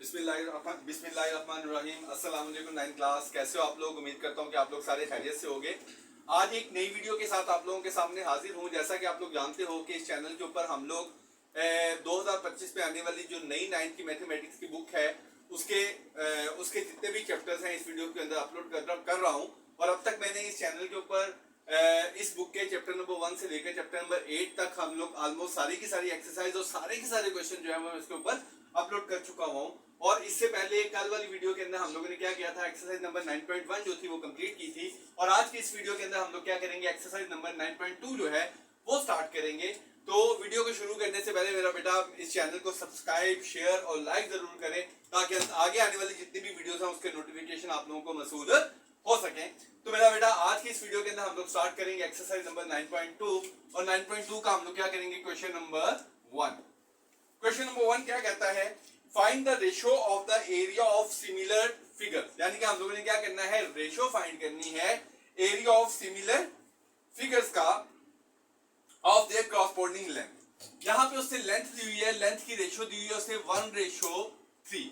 बिस्मिल्लाहिर्रहमानिर्रहीम। अस्सलाम वालेकुम 9th क्लास, कैसे हो आप लोग? उम्मीद करता हूँ कि आप लोग सारे खैरियत से होंगे। आज एक नई वीडियो के साथ आप लोगों के सामने हाजिर हूँ। जैसा कि आप लोग जानते हो कि इस चैनल के ऊपर हम लोग 2025 में आने वाली जो नई 9th की मैथमेटिक्स की बुक है उसके जितने भी चैप्टर्स हैं इस वीडियो के अंदर अपलोड कर रहा हूँ। और अब तक मैंने इस चैनल के ऊपर इस बुक के चैप्टर नंबर 1 से लेकर चैप्टर नंबर 8 तक हम लोग ऑलमोस्ट सारी की सारी एक्सरसाइज और सारे के सारे क्वेश्चन जो है मैं इसके ऊपर अपलोड कर चुका हूँ। और इससे पहले कल वाली वीडियो के अंदर हम लोगों ने क्या किया था, एक्सरसाइज नंबर 9.1 जो थी वो कंप्लीट की थी। और आज की इस वीडियो के अंदर हम लोग क्या करेंगे, एक्सरसाइज नंबर 9.2 जो है वो स्टार्ट करेंगे। तो वीडियो को शुरू करने से पहले मेरा बेटा इस चैनल को सब्सक्राइब, शेयर और लाइक जरूर करें ताकि आगे आने वाली जितनी भी वीडियोस हैं उसके नोटिफिकेशन आप लोगों को मसूद हो सके। तो मेरा बेटा आज की इस वीडियो के अंदर हम लोग स्टार्ट करेंगे एक्सरसाइज नंबर 9.2 और 9.2 का हम लोग क्या करेंगे, क्वेश्चन नंबर 1। क्वेश्चन नंबर 1 क्या कहता है, find the ratio of the area of similar figures. यानी कि हम लोगों ने क्या करना है, रेशियो फाइंड करनी है एरिया ऑफ सिमिलर फिगर्स का ऑफ देयर कॉरस्पॉन्डिंग लेंथ। यहां पे उससे लेंथ दी हुई है, लेंथ की रेशियो दी हुई है उससे 1:3।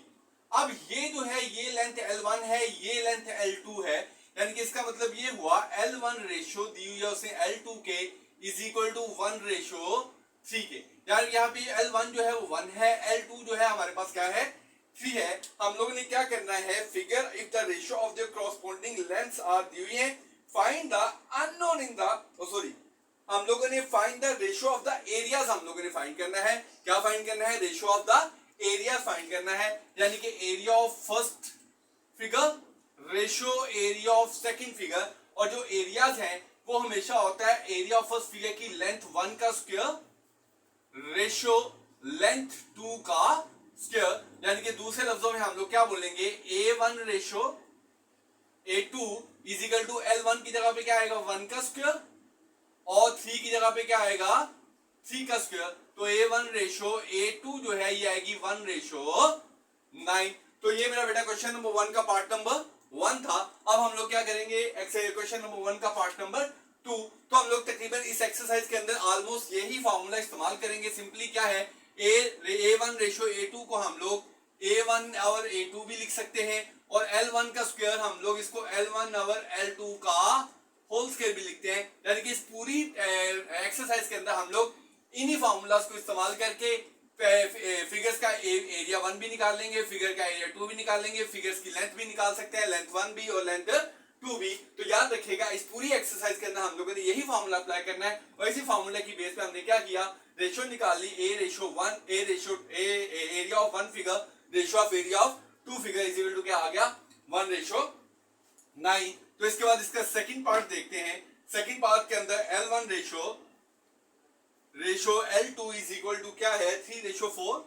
अब ये जो है ये लेंथ L1 है, ये लेंथ L2 है। यानी कि इसका मतलब ये हुआ L1 रेशियो दी हुई है उससे L2 के इज इक्वल टू 1:3 के। यार यहाँ पे L1 जो है वो 1 है, L2 जो है हमारे पास क्या है, 3 है। हम लोगों ने क्या करना है, figure if the ratio of the corresponding lengths are दी हुई है, find the unknown in the sorry हम लोगों ने find the ratio of the areas हम लोगों ने फाइंड करना है। क्या फाइंड करना है, ratio of the area find करना है। यानी कि area of first figure, ratio area of second figure. और जो एरियाज हैं वो हमेशा होता है एरिया ऑफ फर्स्ट फिगर की लेंथ 1 का स्क्वायर रेशियो लेंथ 2 का स्क्वायर। यानी कि दूसरे लफ्जों में हम लोग क्या बोलेंगे, A1 ratio A2 is equal to L1 की जगह पे क्या आएगा, 1 का स्क्वायर और 3 की जगह पे क्या आएगा, 3 का स्क्वायर। तो A1 रेशियो A2 जो है ये आएगी 1:9। तो ये मेरा बेटा क्वेश्चन नंबर 1 का पार्ट नंबर 1 था। अब हम लोग क्या करेंगे, क्वेश्चन नंबर 1 का पार्ट नंबर 2। तो हम लोग तकरीबन इस एक्सरसाइज के अंदर ऑलमोस्ट यही फॉर्मूला इस्तेमाल करेंगे। सिंपली क्या है, A1 रेशियो A2 को हम लोग A1 और A2 भी लिख सकते हैं और L1 का स्क्वायर हम लोग इसको L1 और L2 का होल स्क्वायर भी लिखते हैं। यानी कि इस पूरी एक्सरसाइज के अंदर हम लोग इन्हीं फार्मूलाज को इस्तेमाल करके फिगर्स का एरिया 1 भी निकाल लेंगे, फिगर का एरिया 2 भी निकाल लेंगे, फिगर्स की लेंथ भी निकाल सकते हैं, लेंथ 1 भी और लेंथ 2 भी। तो याद रखिएगा इस पूरी एक्सरसाइज के अंदर हम लोगों ने यही फार्मूला अप्लाई करना है। और इसी फार्मूला की बेस पे हमने क्या किया, रेशियो निकाल ली, area of 1 figure ratio of area of 2 figure is equal to क्या आ गया, 1:9। तो इसके बाद इसका सेकंड पार्ट देखते हैं। सेकंड पार्ट के अंदर L1 ratio L2 is equal to क्या है, 3:4।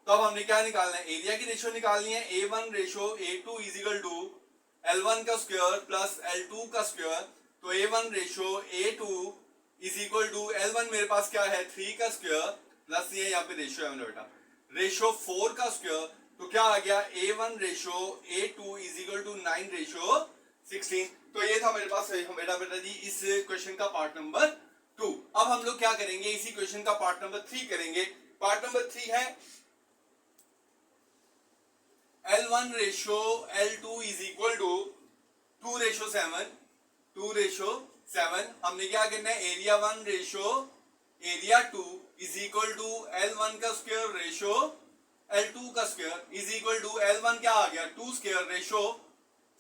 तो अब हमने क्या निकालना है, एरिया की रेशियो निकालनी है। A1 ratio A2 is equal to L1 का स्क्वायर प्लस L2 का स्क्वायर। तो A1 ratio A2 is equal to L1 मेरे पास क्या है, 3 का स्क्वायर प्लस ये यहाँ पे रेशियो है मेरा बेटा रेशियो 4 का स्क्वायर। तो क्या आ गया, A1 ratio A2 is equal to 9:16। तो ये था मेरे पास मेरा बेटा जी इस क्वेश्चन का पार्ट नंबर 2। अब हम लोग क्या करेंगे, इसी क्वेश्चन का पार्ट नंबर 3 करेंगे। पार्ट नंबर 3 है L1 ratio L2 is equal to 2:7। हमने क्या करना है, area 1 ratio area 2 is equal to L1 का स्क्वायर रेशियो L2 का square is equal to L1 क्या आ गया, 2 स्क्वायर रेशियो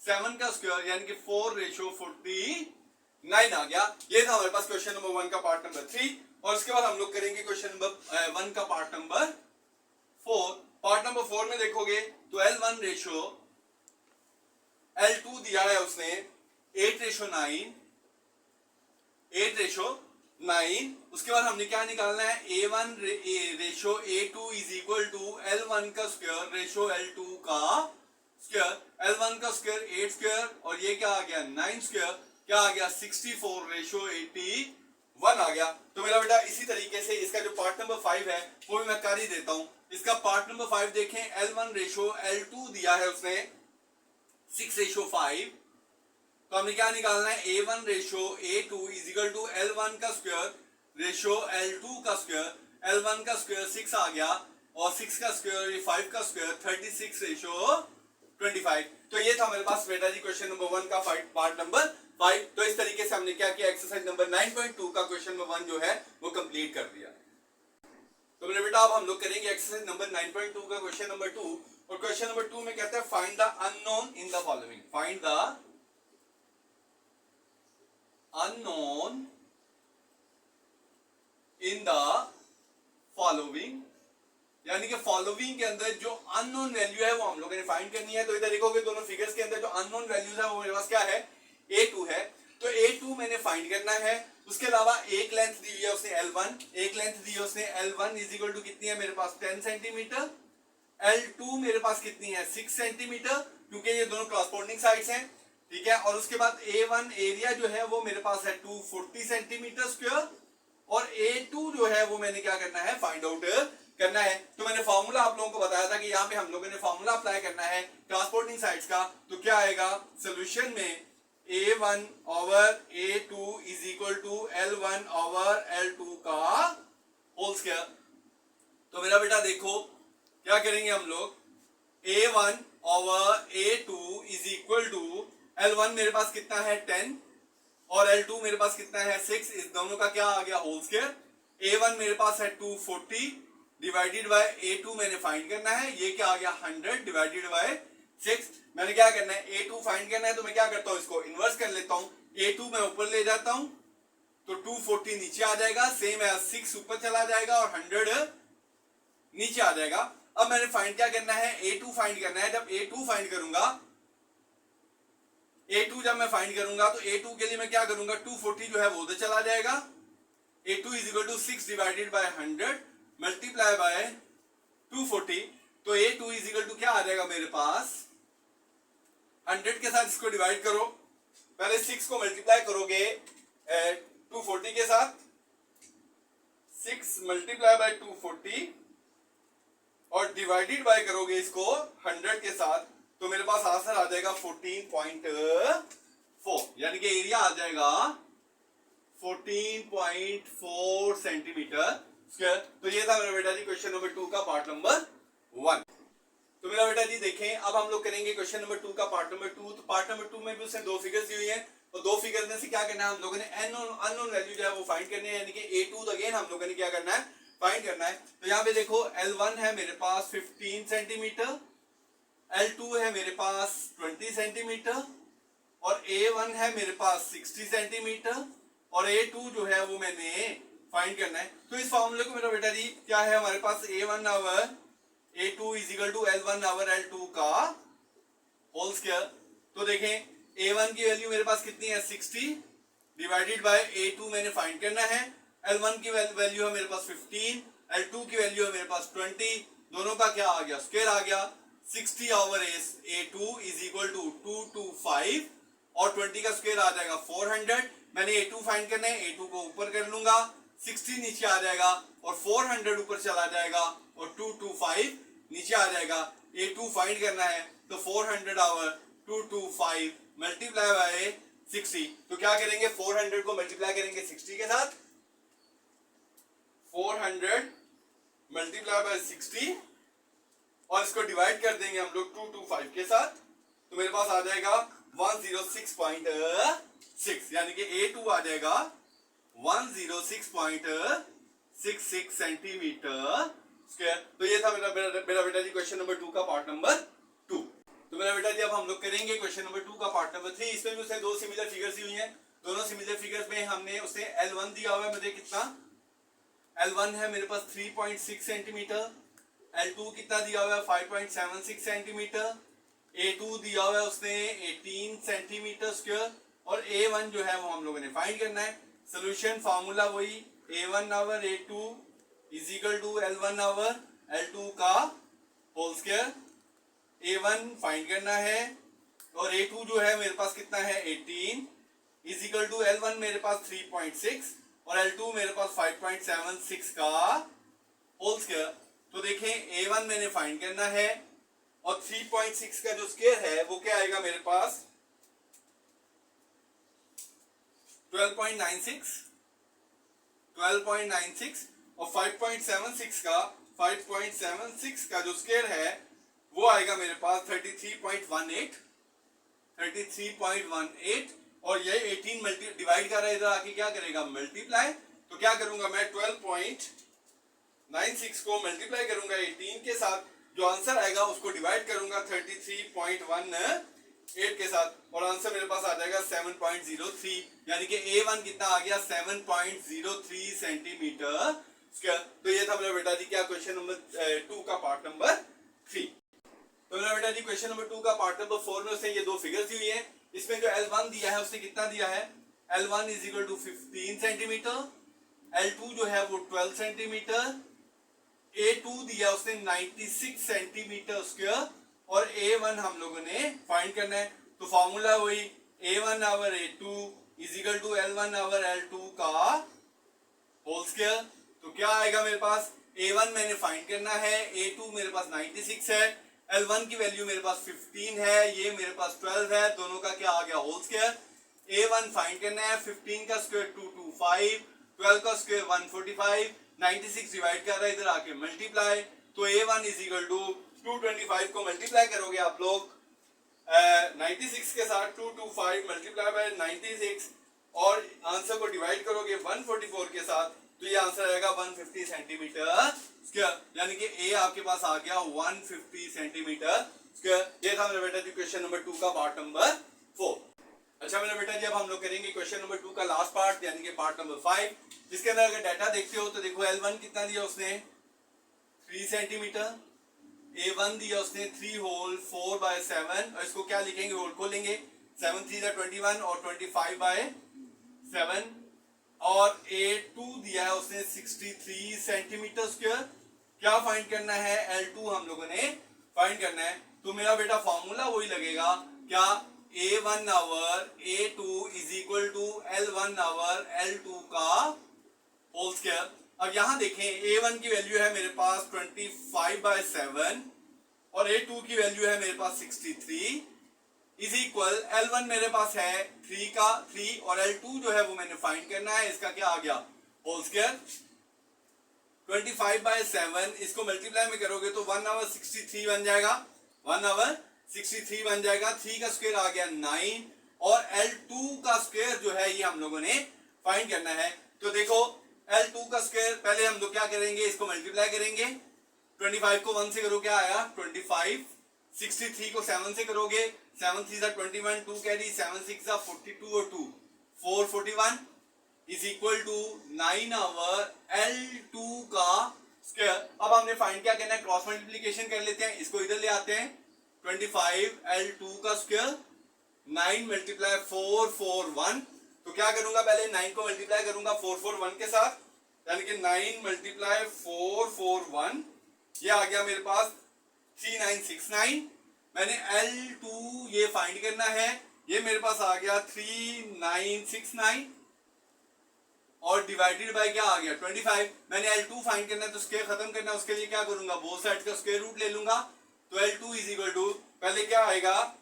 7 का स्क्वायर यानी कि 4:49 आ गया। ये था हमारे पास क्वेश्चन नंबर 1 का पार्ट नंबर 3। और उसके बाद हम लोग करेंगे क्वेश्चन नंबर 1 का पार्ट नंबर 4। पार्ट नंबर 4 में देखोगे तो L1 रेशियो L2 दिया है उसने 8:9। उसके बाद हमने क्या निकालना है, A1 ratio A2 is equal to L1 का स्क्वायर रेशियो L2 का स्क्वायर। L1 का स्क्वायर 8 स्क्वायर और ये क्या आ गया, 9 स्क्वायर, क्या आ गया 64:81 आ गया। तो मेरा बेटा इसी तरीके से इसका जो पार्ट नंबर 5 है वो भी मैं कर ही देता हूं। इसका पार्ट नंबर 5 देखें, L1 रेशियो L2 दिया है उसने 6:5। तो हमने क्या निकालना है, A1 ratio A2 is equal to L1 का स्क्वायर रेशियो L2 का स्क्वायर। L1 का स्क्वायर 6 आ गया और 6 का स्क्वायर ये 5 का स्क्वायर 36:25। तो ये था मेरे पास बेटा जी क्वेश्चन नंबर 1 का पार्ट नंबर 5। तो इस तरीके से हमने क्या किया, एक्सरसाइज नंबर 9.2 का क्वेश्चन नंबर 1 जो है वो कंप्लीट कर दिया। तो मेरे बेटा अब हम लोग करेंगे एक्सरसाइज नंबर 9.2 का क्वेश्चन नंबर 2। और क्वेश्चन नंबर 2 में कहता है find the unknown in the following. Find the unknown in the following, यानी कि फॉलोइंग के अंदर जो अननोन वैल्यू है वो हम लोगों ने फाइंड करनी है। तो इधर देखोगे दोनों फिगर्स के अंदर जो अननोन वैल्यूज है वो मेरे पास क्या है, a2 है। तो a2 मैंने फाइंड करना है। उसके अलावा एक लेंथ दी हुई है उसने L1, एक लेंथ दी है उसने L1 इज इक्वल टू कितनी है मेरे पास 10 सेंटीमीटर। L2 मेरे पास कितनी है 6 सेंटीमीटर, क्योंकि ये दोनों क्रॉसपोंडिंग साइड्स हैं, ठीक है। और उसके बाद A1 एरिया जो है वो मेरे पास है 240 सेंटीमीटर स्क्वायर, और A2 जो है वो मैंने क्या करना है, फाइंड आउट करना है। तो मैंने फॉर्मूला आप लोगों को बताया था कि यहाँ पे हम लोगों ने फॉर्मूला अप्लाई करना है ट्रांसपोर्टिंग साइड्स का। तो क्या आएगा सोल्यूशन में, A1 over A2 is equal to L1 over L2 का होल स्क्वायर। तो मेरा बेटा देखो क्या करेंगे हम लोग, A1 over A2 is equal to L1 मेरे पास कितना है 10 और L2 मेरे पास कितना है 6, इस दोनों का क्या आ गया होल स्क्वायर। A1 मेरे पास है 240 डिवाइडेड बाय A2 मैंने फाइंड करना है, ये क्या आ गया 100 डिवाइडेड बाय 6। मैंने क्या करना है A2 फाइंड करना है, तो मैं क्या करता हूं इसको इन्वर्स कर लेता हूं। A2 मैं ऊपर ले जाता हूं तो 240 नीचे आ जाएगा, सेम है 6 ऊपर चला जाएगा और 100 नीचे आ जाएगा। अब मैंने फाइंड क्या करना है, A2 फाइंड करना है। जब A2 फाइंड करूंगा, A2 जब मैं फाइंड करूंगा तो A2 के लिए मैं क्या करूंगा, 240 जो है वो उधर चला जाएगा। A2 is equal to 6 divided by 100 multiply by 240। तो A2 इज इक्वल टू क्या आ जाएगा मेरे पास, 100 के साथ इसको डिवाइड करो, पहले 6 को मल्टीप्लाई करोगे 240 के साथ, 6 मल्टीप्लाई बाय 240 और डिवाइडेड बाय करोगे इसको 100 के साथ, तो मेरे पास आंसर आ जाएगा 14.4, यानी कि एरिया आ जाएगा 14.4 सेंटीमीटर स्क्वायर। तो ये था मेरा बेटा जी क्वेश्चन नंबर 2 का पार्ट नंबर 1। तो मेरा बेटा जी देखें, अब हम लोग करेंगे क्वेश्चन नंबर 2 का पार्ट नंबर 2। तो पार्ट नंबर 2 में भी उसने दो फिगर्स दी हुई है, और दो फिगर में से क्या करना है हम लोगों ने अननोन वैल्यू जो है वो फाइंड करनी है, यानी कि A2 अगेन हम लोगों ने क्या करना है, फाइंड करना है। तो यहाँ पे देखो L1 है मेरे पास 15 सेंटीमीटर, L2 है मेरे पास 20 सेंटीमीटर, और A1 है मेरे पास 60 सेंटीमीटर, और A2 जो है वो मैंने फाइंड करना है। तो इस फॉर्मूले को मेरा बेटा जी क्या है हमारे पास, A1 over A2 is equal to L1 over L2 का होल स्क्वायर। तो देखें A1 की वैल्यू मेरे पास कितनी है 60 डिवाइडेड बाय A2 मैंने फाइंड करना है। L1 की वैल्यू है मेरे पास 15, L2 की वैल्यू है मेरे पास 20, दोनों का क्या आ गया स्क्वायर आ गया। 60 over A2 is equal to 225 और 20 का स्क्वायर आ जाएगा 400। मैंने A2 फाइंड करना है, A2 को ऊपर कर लूंगा, 60 नीचे आ जाएगा और 400 ऊपर चला जाएगा और 225 नीचे आ जाएगा। A2 फाइंड करना है तो 400 ओवर 225 मल्टीप्लाई बाय 60। तो क्या करेंगे 400 को मल्टीप्लाई करेंगे 60 के साथ, 400 मल्टीप्लाई बाय 60 और इसको डिवाइड कर देंगे हम लोग 225 के साथ, तो मेरे पास आ जाएगा 106.6, यानी कि A2 आ जाएगा 106.66 सेंटीमीटर स्क्वायर। तो ये था मेरा बेटा जी क्वेश्चन नंबर 2 का पार्ट नंबर 2। तो मेरा बेटा जी अब हम लोग करेंगे क्वेश्चन नंबर 2 का पार्ट नंबर 3। इसमें भी उसने दो सिमिलर फिगर्स दी हुई हैं, दोनों सिमिलर फिगर्स में हमने उसे L1 दिया हुआ है, मुझे कितना L1 है मेरे पास 3.6 सेंटीमीटर, L2 कितना दिया हुआ है 5.76 सेंटीमीटर, A2 दिया हुआ है उसने 18 सेंटीमीटर स्क्वायर, और A1 जो है वो हम लोगों ने फाइंड करना है। सोल्यूशन फार्मूला वही A1 over A2 is equal to L1 over L2 का होल स्क्वायर। A1 फाइंड करना है और A2 जो है मेरे पास कितना है 18 इज इक्वल टू L1 मेरे पास 3.6 और L2 मेरे पास 5.76 का होल स्क्वायर। तो देखें A1 मैंने फाइंड करना है और 3.6 का जो स्क्वायर है वो क्या आएगा मेरे पास 12.96 और 5.76 का 5.76 का जो स्क्वायर है वो आएगा मेरे पास 33.18 और ये 18 मल्टी डिवाइड कर रहा है, इधर आके क्या करेगा मल्टीप्लाई। तो क्या करूंगा मैं 12.96 को मल्टीप्लाई करूंगा 18 के साथ, जो आंसर आएगा उसको डिवाइड करूंगा 33.18 के साथ और आंसर मेरे पास आ जाएगा 7.03, यानी कि A1 कितना आ गया 7.03 सेंटीमीटर स्क्वायर। तो ये था मेरा बेटा जी क्या क्वेश्चन नंबर 2 का पार्ट नंबर 3। तो मेरा बेटा जी क्वेश्चन नंबर 2 का पार्ट नंबर 4 में उसने ये दो फिगर्स दी हुई है। इसमें जो L1 दिया है उसने कितना दिया है, L1 is equal to 15 centimetre, L2 जो है वो 12 सेंटीमीटर, A2 दिया उसने 96 सेंटीमीटर स्क्वायर और A1 हम लोगों ने फाइंड करना है। तो फॉर्मूला वही A1 over A2 is equal to L1 over L2 का होल स्क्वायर। तो क्या आएगा मेरे पास, A1 मैंने फाइंड करना है, A2 मेरे पास 96 है, L1 की वैल्यू मेरे पास 15 है, ये मेरे पास 12 है, दोनों का क्या आ गया होल स्क्वायर। A1 फाइंड करना है, 15 का स्क्वायर 225, 12 का स्क्वायर 145, 96 डिवाइड कर रहा है इधर आके मल्टीप्लाई। तो A1 इज इक्वल टू 225 को मल्टीप्लाई करोगे आप लोग 96 के साथ 225 मल्टीप्लाई बाय 96 और आंसर को डिवाइड करोगे 144 के साथ, तो ये आंसर आएगा 150 सेंटीमीटर स्क्वायर, यानी कि ए आपके पास आ गया 150 सेंटीमीटर स्क्वायर। ये था मेरा बेटा जी क्वेश्चन नंबर 2 का पार्ट नंबर 4। अच्छा मेरा बेटा जी अब हम लोग करेंगे क्वेश्चन नंबर 2 का लास्ट पार्ट यानी कि पार्ट नंबर 5, जिसके अंदर अगर डाटा देखते हो तो देखो L1 कितना दिया उसने 3 सेंटीमीटर, A1 दिया उसने 3 होल 4/7 और इसको क्या लिखेंगे होल खोलेंगे 7 3 21 और 25/7 और A2 दिया है उसने 63 सेंटीमीटर स्क्वायर। क्या फाइंड करना है L2 हम लोगों ने फाइंड करना है। तो मेरा बेटा फॉर्मूला वही लगेगा क्या A1 over A2 is equal to L1 over L2 का होल स्क्वायर। अब यहां देखें A1 की वैल्यू है मेरे पास 25/7 और A2 की वैल्यू है मेरे पास 63 इज इक्वल L1 मेरे पास है 3 का 3 और L2 जो है वो मैंने फाइंड करना है, इसका क्या आ गया होल स्क्वायर। 25/7 इसको मल्टीप्लाई में करोगे तो 1 ओवर 63 बन जाएगा, 1 ओवर 63 बन जाएगा, 3 का स्क्वायर आ गया 9 और L2 का स्क्वायर जो है ये हम लोगों ने फाइंड करना है। तो देखो L2 का स्क्वायर पहले हम लोग क्या करेंगे, इसको मल्टीप्लाई करेंगे, 25 को 1 से करो क्या आया 25, 63 को 7 से करोगे 7 3 21, 2 कैरी 7 6 42 और 2 441 is equal to 9 over L2 का स्क्वायर। अब हमने फाइंड क्या करना है, क्रॉस मल्टीप्लिकेशन कर लेते हैं, इसको इधर ले आते हैं 25 L2 का स्क्वायर 9 मल्टीप्लाई 441। तो क्या करूंगा पहले 9 को मल्टीप्लाई करूंगा 441 के साथ, यानी कि 9 मल्टीप्लाई 441 ये आ गया मेरे पास 3969। मैंने L2 ये फाइंड करना है, ये मेरे पास आ गया 3969 और डिवाइडेड बाय क्या आ गया 25। मैंने L2 फाइंड करना है तो स्क्वायर खत्म करना है, उसके लिए क्या करूंगा बोथ साइड का स्क्वायर रूट ले लूंगा। तो L2 इज इक्वल टू पहले क्या आएगा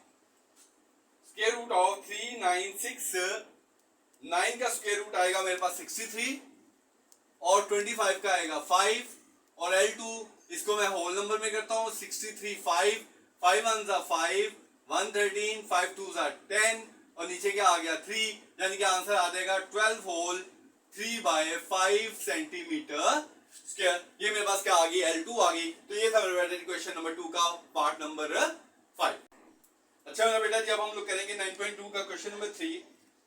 स्क्वायर रूट ऑफ 3969 का स्क्वायर रूट आएगा मेरे पास 63 और 25 का आएगा 5 और L2 इसको मैं होल नंबर में करता हूँ 63 5 5 1 5 113 5 2 10 और नीचे क्या आ गया 3, यानी कि आंसर आ जाएगा 12 होल 3/5 सेंटीमीटर स्क्वायर। ये मेरे पास क्या आ गई L2 आ गई। तो ये था मेरा बेटा क्वेश्चन नंबर 2 का पार्ट नंबर 5। अच्छा मेरा बेटा जी अब हम लोग करेंगे 9.2 का क्वेश्चन नंबर 3।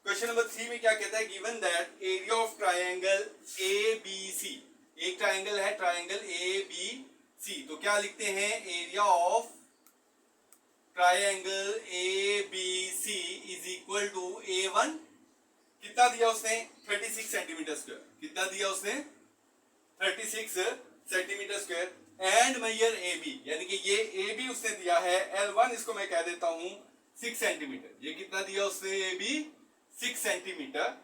क्वेश्चन नंबर 3 में क्या कहता है, given that area of triangle ABC, एक ट्रायंगल है ट्रायंगल ABC, तो क्या लिखते हैं area of triangle ABC is equal to A1 कितना दिया उसने 36 सेंटीमीटर स्क्वायर, कितना दिया उसने 36 centimetre square and measure AB, यानी कि ये AB उसने दिया है L1 इसको मैं कह देता हूं 6 सेंटीमीटर, ये कितना दिया उसने AB 6 सेंटीमीटर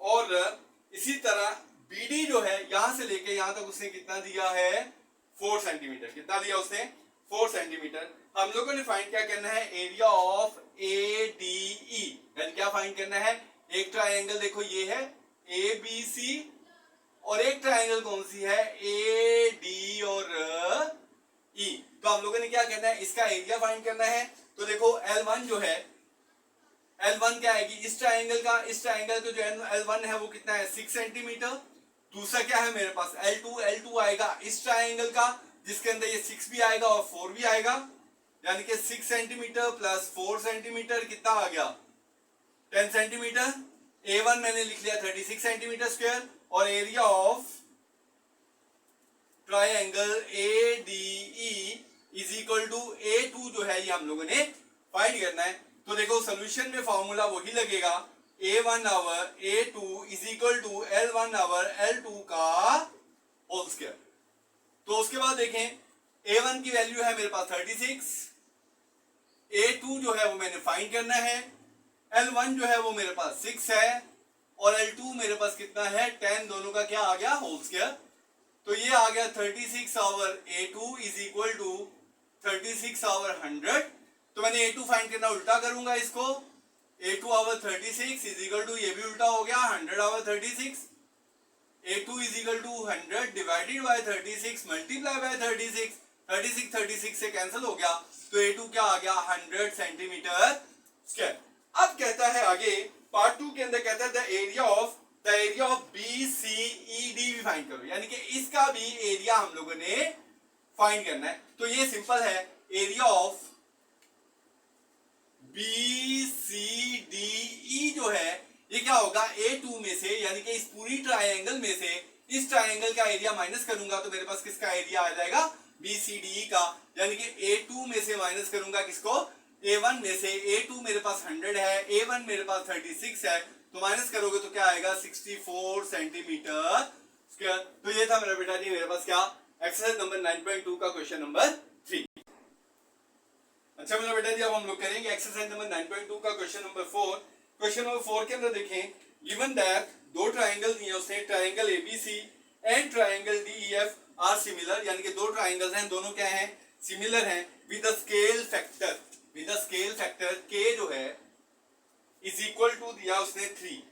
और इसी तरह BD जो है यहां से लेके यहां तक उसने कितना दिया है 4 सेंटीमीटर, कितना दिया उसने 4 सेंटीमीटर। हम लोगों ने फाइंड क्या करना है एरिया ऑफ ADE, यानी क्या फाइंड करना है, एक ट्रायंगल देखो ये है ABC और एक ट्राइंगल कौन सी है, ए डी और ई। तो हम लोगों ने क्या करना है, इसका एरिया फाइंड करना है। तो देखो L1 जो है, L1 क्या आएगी इस ट्राइंगल का, इस ट्राइंगल का जो L1 है वो कितना है 6 सेंटीमीटर। दूसरा क्या है मेरे पास L2 आएगा इस ट्राइंगल का, जिसके अंदर ये 6 भी आएगा और 4 भी आएगा, यानी कि 6 सेंटीमीटर प्लस 4 सेंटीमीटर कितना आ गया 10 सेंटीमीटर। A1 मैंने लिख लिया 36 सेंटीमीटर स्क्वायर, और area of triangle ADE is equal to A2 जो है ये हम लोगों ने फाइंड करना है। तो देखो सोल्यूशन में फॉर्मूला वही लगेगा, A1 over A2 is equal to L1 over L2 का होल स्क्वायर। तो उसके बाद देखें A1 की वैल्यू है मेरे पास 36, A2 जो है वो मैंने फाइंड करना है, L1 जो है वो मेरे पास 6 है, और L2 मेरे पास कितना है 10, दोनों का क्या आ गया होल स्क्वायर। तो ये आ गया 36 over A2 is equal to 36 over 100। तो मैंने A2 फाइंड करना, उल्टा करूंगा इसको, A2 our 36 is equal to, ये भी उल्टा हो गया 100 over 36, A2 is equal to 100 divided by 36 multiply by 36, 36 से कैंसिल हो गया, तो A2 क्या आ गया 100 सेंटीमीटर स्क्वायर। अब कहता है आगे पार्ट 2 के अंदर, कहता है द एरिया ऑफ BCED भी फाइंड करो, यानी कि इसका भी एरिया हम लोगों ने फाइंड करना है। तो ये सिंपल है, एरिया ऑफ BCDE जो है ये क्या होगा A2 में से, यानी कि इस पूरी ट्राइंगल में से इस ट्राइंगल का एरिया माइनस करूंगा तो मेरे पास किसका एरिया आ जाएगा BCDE का, यानी कि A2 में से माइनस करूंगा किसको A1 में से। A2 मेरे पास 100 है, A1 मेरे पास 36 है, तो माइनस करोगे तो क्या आएगा 64 सेंटीमीटर स्क्वायर। तो ये था मेरा बेटा जी मेरे पास क्या एक्सरसाइज नंबर 9.2 का क्वेश्चन नंबर 3। अच्छा मेरा बेटा जी अब हम लोग करेंगे एक्सरसाइज नंबर 9.2 का क्वेश्चन नंबर 4। क्वेश्चन नंबर 4 के अंदर देखें, गिवन दैट दो ट्राइंगल दिए उसने, triangle ABC and triangle DEF are similar, यानी कि दो ट्राइंगल्स हैं, दोनों क्या हैं सिमिलर हैं, with the scale factor, with the scale factor K जो है इज इक्वल टू दिया उसने 3,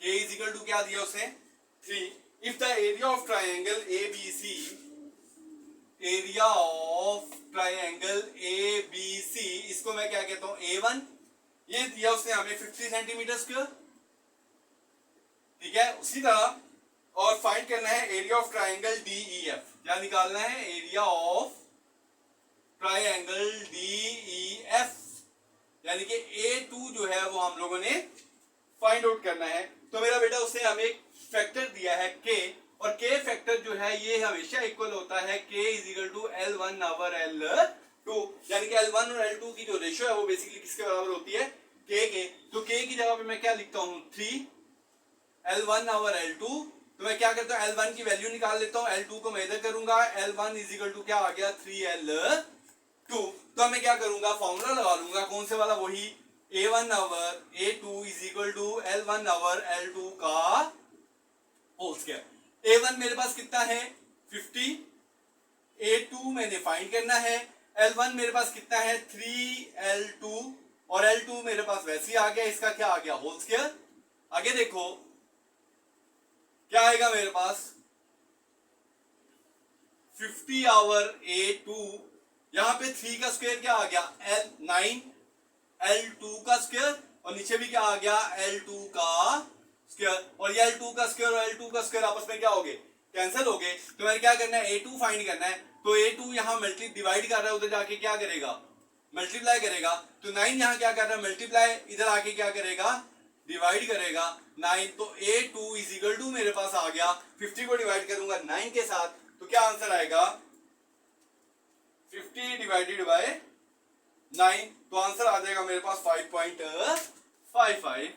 K इज इक्वल टू क्या दिया उसने 3। If the area of triangle ABC, area of triangle ABC, इसको मैं क्या कहता हूं A1, ये दिया उसने हमें 50 सेंटीमीटर स्क्वायर, ठीक है। उसी तरह और फाइंड करना है एरिया ऑफ ट्राइंगल DEF, क्या निकालना है एरिया ऑफ ट्राइंगल DEF, यानी कि A2 जो है वो हम लोगों ने फाइंड आउट करना है। तो मेरा बेटा उसने हमें एक फैक्टर दिया है K, और K फैक्टर जो है ये हमेशा इक्वल होता है K is equal to L1 over L2, यानी कि L1 और L2 की जो रेशियो है वो बेसिकली किसके बराबर होती है K के। तो K की जगह पे मैं क्या लिखता हूँ 3 L1 ओवर L2, तो मैं क्या करता हूँ L1 की वैल्यू निकाल लेता हूँ, L2 को मैं इधर करूंगा, L1 इज इक्वल टू क्या आ गया 3L2। तो मैं क्या करूंगा फॉर्मूला लगा लूंगा, कौन से वाला, वही A1 over A2 is equal to L1 over L2 का होल स्क्वायर। A1 मेरे पास कितना है 50, A2 मैंने फाइंड करना है, L1 मेरे पास कितना है 3L2, और L2 मेरे पास वैसे ही आ गया, इसका क्या आ गया होल स्क्वायर। आगे देखो क्या आएगा मेरे पास 50 ओवर A2, यहां पे 3 का स्क्वायर क्या आ गया 9 L2 का स्क्वायर, और नीचे भी क्या आ गया L2 का स्क्वायर, और ये L2 का स्क्वायर और L2 का स्क्वायर आपस में क्या हो गए कैंसिल हो गए। तो मैंने क्या करना है A2 फाइंड करना है, तो A2 यहां मल्टी डिवाइड कर रहा है, उधर जाके क्या करेगा मल्टीप्लाई करेगा, तो 9 यहां क्या कर रहा है मल्टीप्लाई, इधर आके क्या करेगा डिवाइड करेगा 9। तो A2 इज इक्वल टू मेरे पास आ गया 50 को डिवाइड करूंगा 9 के साथ, तो क्या आंसर आएगा 50 डिवाइडेड बाय 9, तो आंसर आ जाएगा मेरे पास 5.55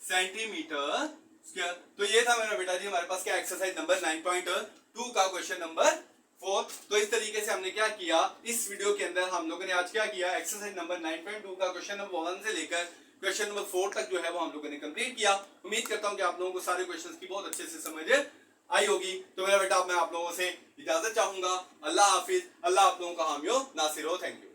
सेंटीमीटर स्क्वायर। तो ये था मेरा बेटा जी हमारे पास क्या एक्सरसाइज नंबर 9.2 का क्वेश्चन नंबर 4। तो इस तरीके से हमने क्या किया इस वीडियो के अंदर, हम लोगों ने आज क्या किया एक्सरसाइज नंबर 9.2 का क्वेश्चन नंबर 1 से लेकर क्वेश्चन नंबर 4 तक जो है वो हम लोगों ने कंप्लीट किया। उम्मीद करता हूं कि आप लोगों को सारे क्वेश्चंस की बहुत अच्छे से समझ आई होगी। तो मेरा बेटा मैं आप लोगों से इजाजत चाहूंगा। अल्लाह हाफिज, अल्लाह आप लोगों का हामी हो नासिर हो, थैंक यू।